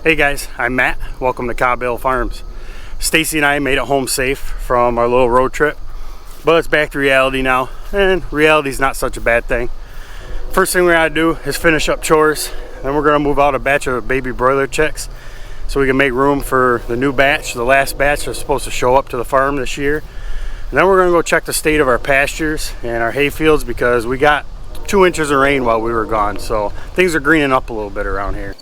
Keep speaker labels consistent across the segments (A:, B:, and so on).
A: Hey guys, I'm Matt. Welcome to Cobbill Farms. Stacy and I made it home safe from our little road trip, but it's back to reality now, and reality's not such a bad thing. First thing we gotta do is finish up chores, then we're gonna move out a batch of baby broiler chicks so we can make room for the new batch, the last batch that's supposed to show up to the farm this year. And then we're gonna go check the state of our pastures and our hay fields because we got 2 inches of rain while we were gone, so things are greening up a little bit around here.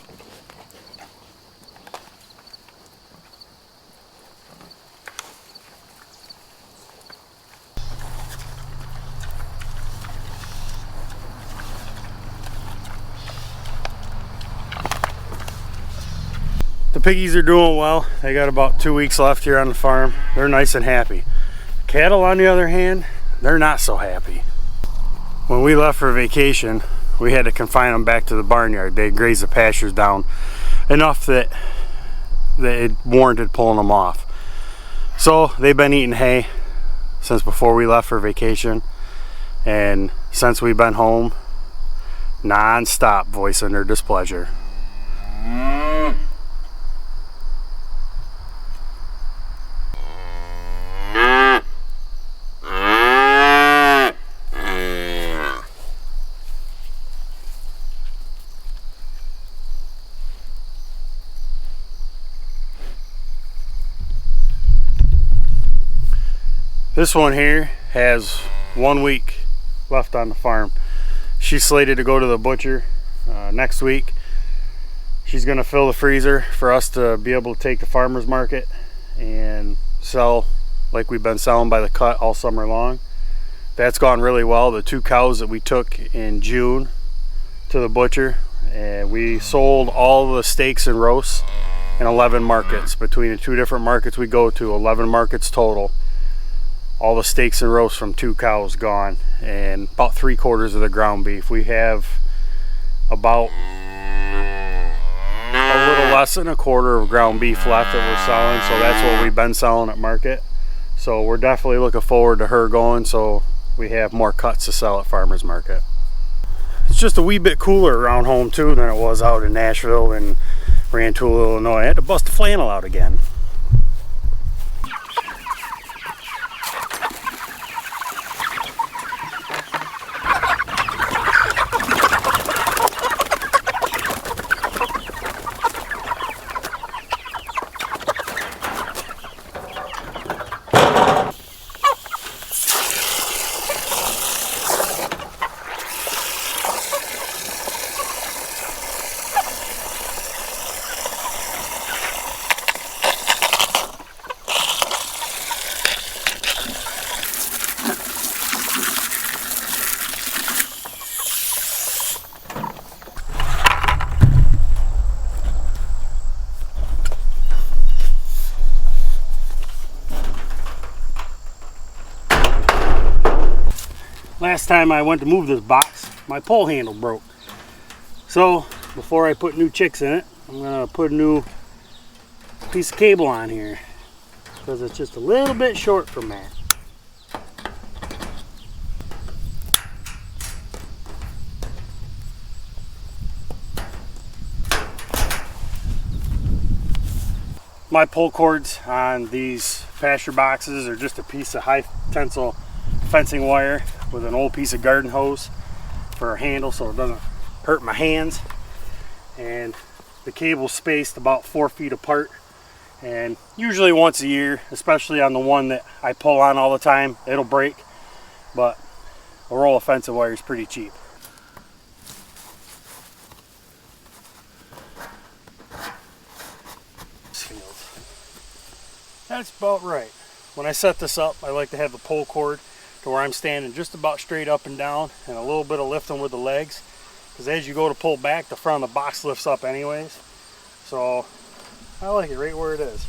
A: The piggies are doing well. They got about 2 weeks left here on the farm. They're nice and happy. Cattle, on the other hand, they're not so happy. When we left for vacation, we had to confine them back to the barnyard. They grazed the pastures down enough that it warranted pulling them off. So they've been eating hay since before we left for vacation, and since we've been home, non-stop voicing their displeasure. This one here has 1 week left on the farm. She's slated to go to the butcher next week. She's going to fill the freezer for us to be able to take to farmer's market and sell like we've been selling by the cut all summer long. That's gone really well. The 2 cows that we took in June to the butcher, and we sold all the steaks and roasts in 11 markets. Between the 2 different markets we go to, 11 markets total. All the steaks and roasts from 2 cows gone, and about 3/4 of the ground beef. We have about a little less than 1/4 of ground beef left that we're selling, so that's what we've been selling at market. So we're definitely looking forward to her going, so we have more cuts to sell at farmers market. It's just a wee bit cooler around home too than it was out in Nashville and Rantoul, Illinois. I had to bust the flannel out again. Last time I went to move this box, my pole handle broke. So before I put new chicks in it, I'm gonna put a new piece of cable on here because it's just a little bit short from that. My pull cords on these pasture boxes are just a piece of high tensile fencing wire with an old piece of garden hose for a handle so it doesn't hurt my hands. And the cable's spaced about 4 feet apart, and usually once a year, especially on the one that I pull on all the time, it'll break, but a roll of fencing wire is pretty cheap. That's about right. When I set this up, I like to have the pull cord to where I'm standing just about straight up and down, and a little bit of lifting with the legs, because as you go to pull back, the front of the box lifts up anyways. So I like it right where it is.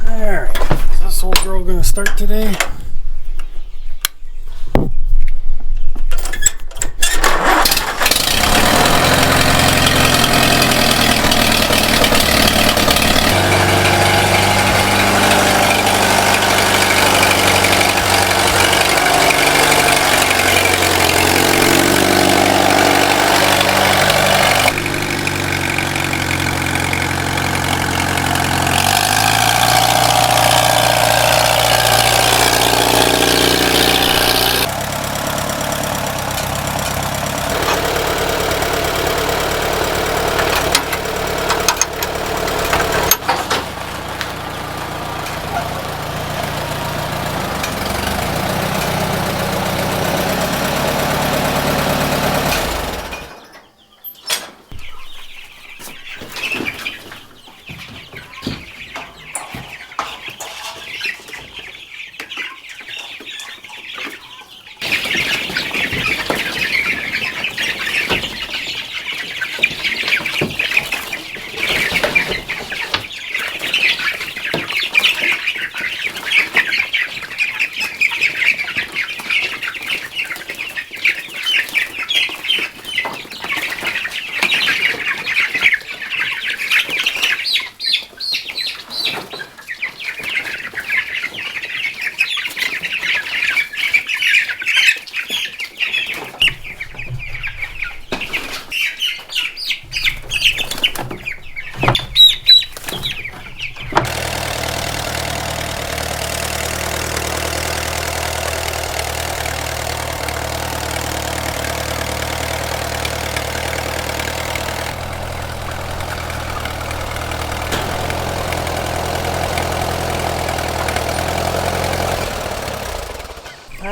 A: Alright, is this old girl gonna start today?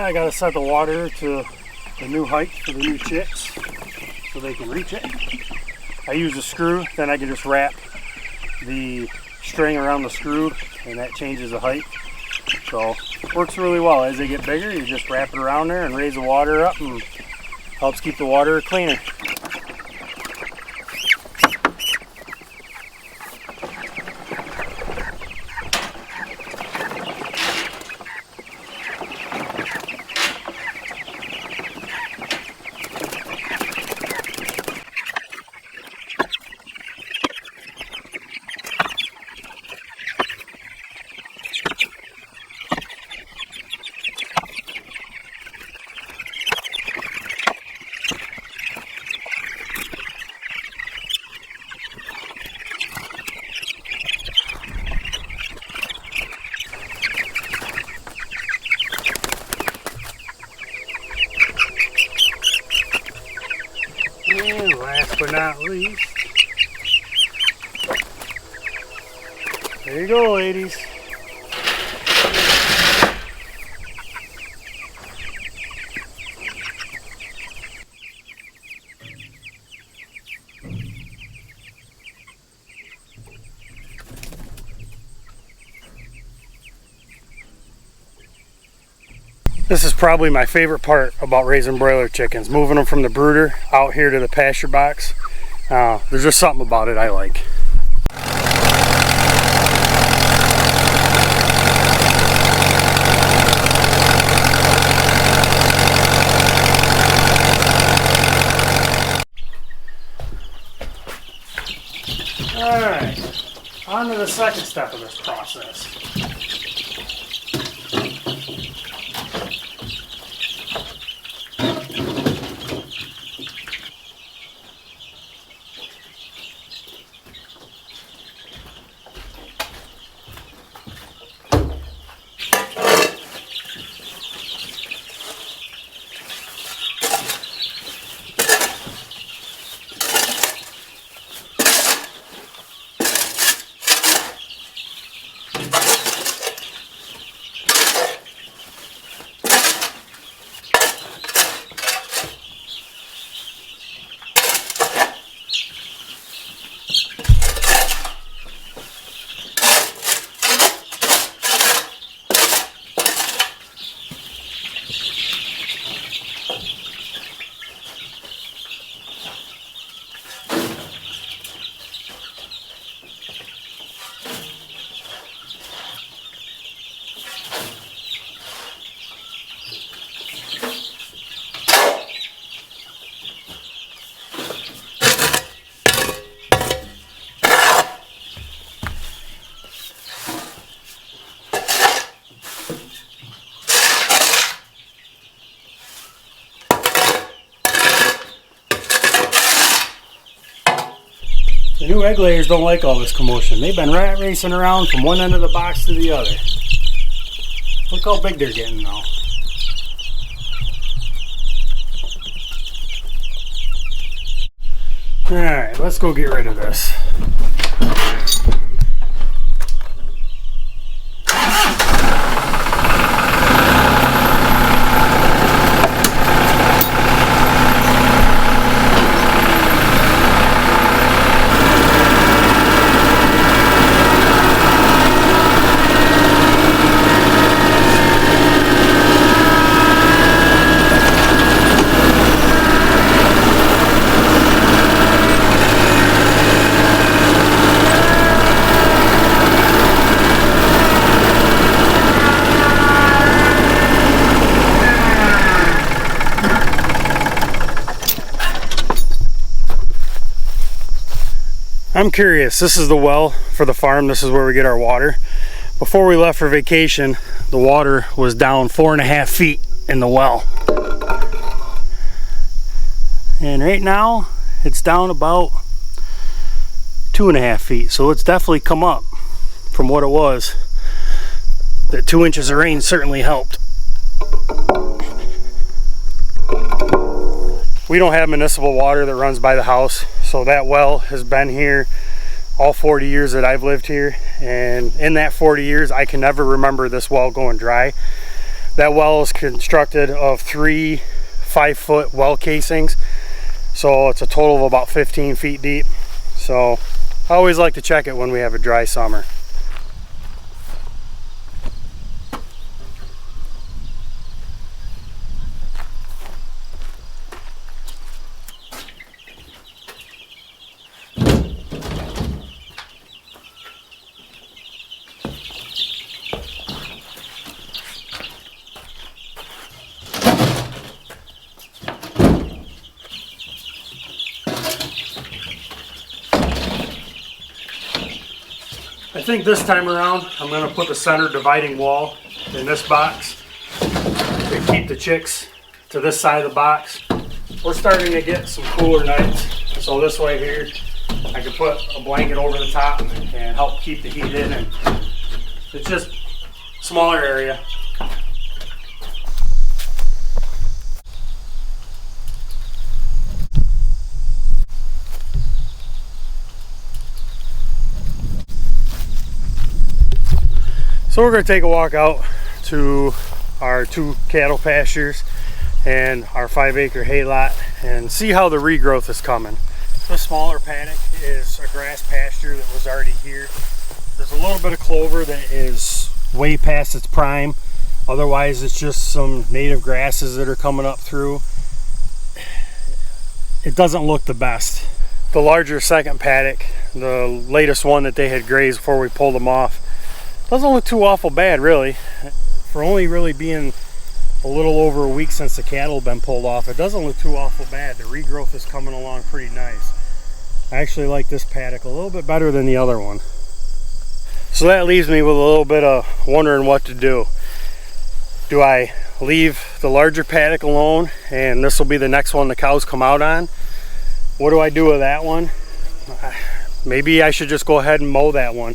A: I gotta set the water to the new height for the new chicks so they can reach it. I use a screw, then I can just wrap the string around the screw and that changes the height. So works really well. As they get bigger, you just wrap it around there and raise the water up and helps keep the water cleaner. And last but not least, there you go, ladies. This is probably my favorite part about raising broiler chickens, moving them from the brooder out here to the pasture box. There's just something about it I like. Alright, on to the second step of this process. The new egg layers don't like all this commotion. They've been rat racing around from one end of the box to the other. Look how big they're getting now. Alright, let's go get rid of this. I'm curious, this is the well for the farm. This is where we get our water. Before we left for vacation, the water was down 4.5 feet in the well. And right now, it's down about 2.5 feet. So it's definitely come up from what it was. That 2 inches of rain certainly helped. We don't have municipal water that runs by the house, so that well has been here all 40 years that I've lived here, and in that 40 years I can never remember this well going dry. That well is constructed of 3 5-foot well casings, so it's a total of about 15 feet deep. So I always like to check it when we have a dry summer. I think this time around I'm going to put the center dividing wall in this box to keep the chicks to this side of the box. We're starting to get some cooler nights, so this way here I can put a blanket over the top and help keep the heat in, and it's just a smaller area. So we're going to take a walk out to our 2 cattle pastures and our 5-acre hay lot and see how the regrowth is coming. This smaller paddock is a grass pasture that was already here. There's a little bit of clover that is way past its prime. Otherwise it's just some native grasses that are coming up through. It doesn't look the best. The larger second paddock, the latest one that they had grazed before we pulled them off, doesn't look too awful bad really. For only really being a little over a week since the cattle have been pulled off, it doesn't look too awful bad. The regrowth is coming along pretty nice. I actually like this paddock a little bit better than the other one. So that leaves me with a little bit of wondering what to do. Do I leave the larger paddock alone and this will be the next one the cows come out on? What do I do with that one? Maybe I should just go ahead and mow that one,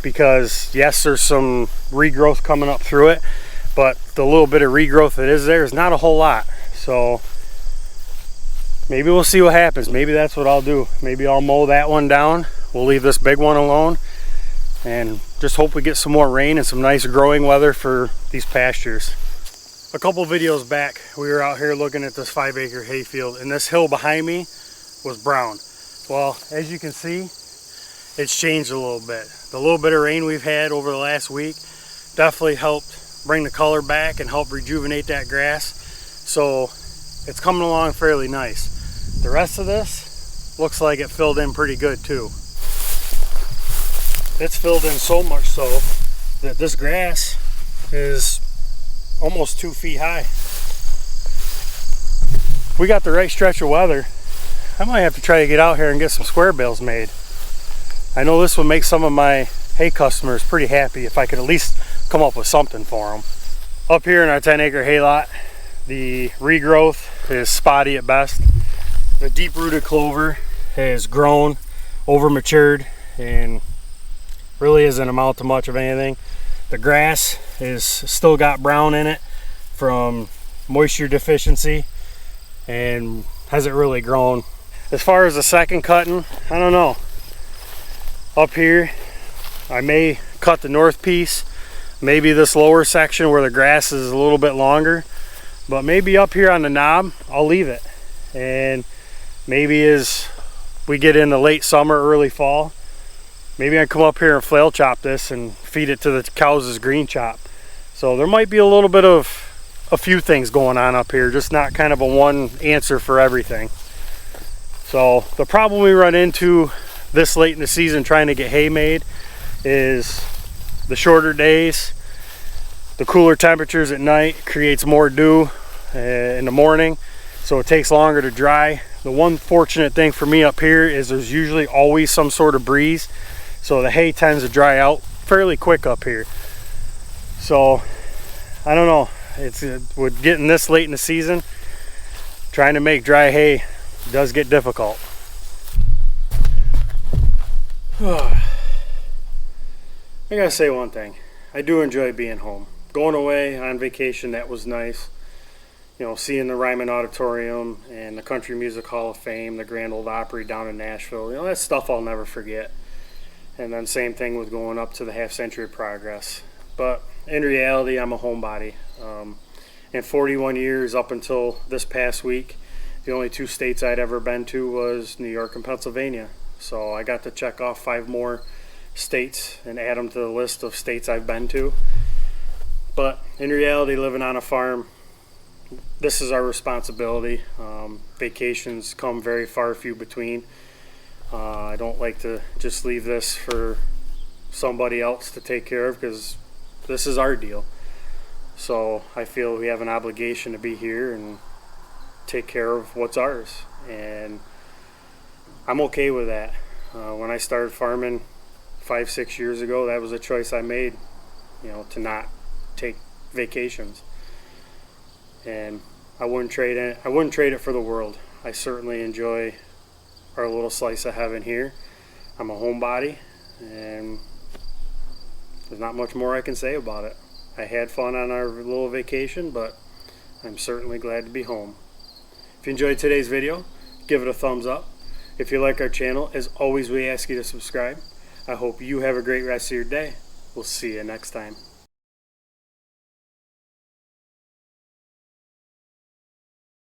A: because yes, there's some regrowth coming up through it, but the little bit of regrowth that is there is not a whole lot. So maybe we'll see what happens. Maybe that's what I'll do. Maybe I'll mow that one down. We'll leave this big one alone and just hope we get some more rain and some nice growing weather for these pastures. A couple videos back, we were out here looking at this 5-acre hayfield, and this hill behind me was brown. Well, as you can see, it's changed a little bit. The little bit of rain we've had over the last week definitely helped bring the color back and help rejuvenate that grass. So it's coming along fairly nice. The rest of this looks like it filled in pretty good too. It's filled in so much so that this grass is almost 2 feet high. If we got the right stretch of weather, I might have to try to get out here and get some square bales made. I know this would make some of my hay customers pretty happy if I could at least come up with something for them. Up here in our 10-acre hay lot, the regrowth is spotty at best. The deep-rooted clover has grown, over-matured, and really isn't amount to much of anything. The grass is still got brown in it from moisture deficiency and hasn't really grown. As far as the second cutting, I don't know. Up here I may cut the north piece, maybe this lower section where the grass is a little bit longer, but maybe up here on the knob I'll leave it, and maybe as we get into late summer, early fall, maybe I come up here and flail chop this and feed it to the cows as green chop. So there might be a little bit of a few things going on up here, just not kind of a one answer for everything. So the problem we run into this late in the season trying to get hay made is the shorter days, the cooler temperatures at night creates more dew in the morning, so it takes longer to dry. The one fortunate thing for me up here is there's usually always some sort of breeze, so the hay tends to dry out fairly quick up here. So I don't know, it's with getting this late in the season, trying to make dry hay does get difficult. I gotta say one thing, I do enjoy being home. Going away on vacation, that was nice. You know, seeing the Ryman Auditorium and the Country Music Hall of Fame, the Grand Ole Opry down in Nashville, you know, that's stuff I'll never forget. And then same thing with going up to the Half Century of Progress. But in reality, I'm a homebody. In 41 years up until this past week, the only two states I'd ever been to was New York and Pennsylvania. So I got to check off 5 more states and add them to the list of states I've been to. But in reality, living on a farm, this is our responsibility. Vacations come very far few between. I don't like to just leave this for somebody else to take care of, because this is our deal. So I feel we have an obligation to be here and take care of what's ours, and I'm okay with that. When I started farming 5-6 years ago, that was a choice I made, to not take vacations, and I wouldn't trade it for the world. I certainly enjoy our little slice of heaven here. I'm a homebody, and there's not much more I can say about it. I had fun on our little vacation, but I'm certainly glad to be home. If you enjoyed today's video, give it a thumbs up. If you like our channel, as always, we ask you to subscribe. I hope you have a great rest of your day. We'll see you next time.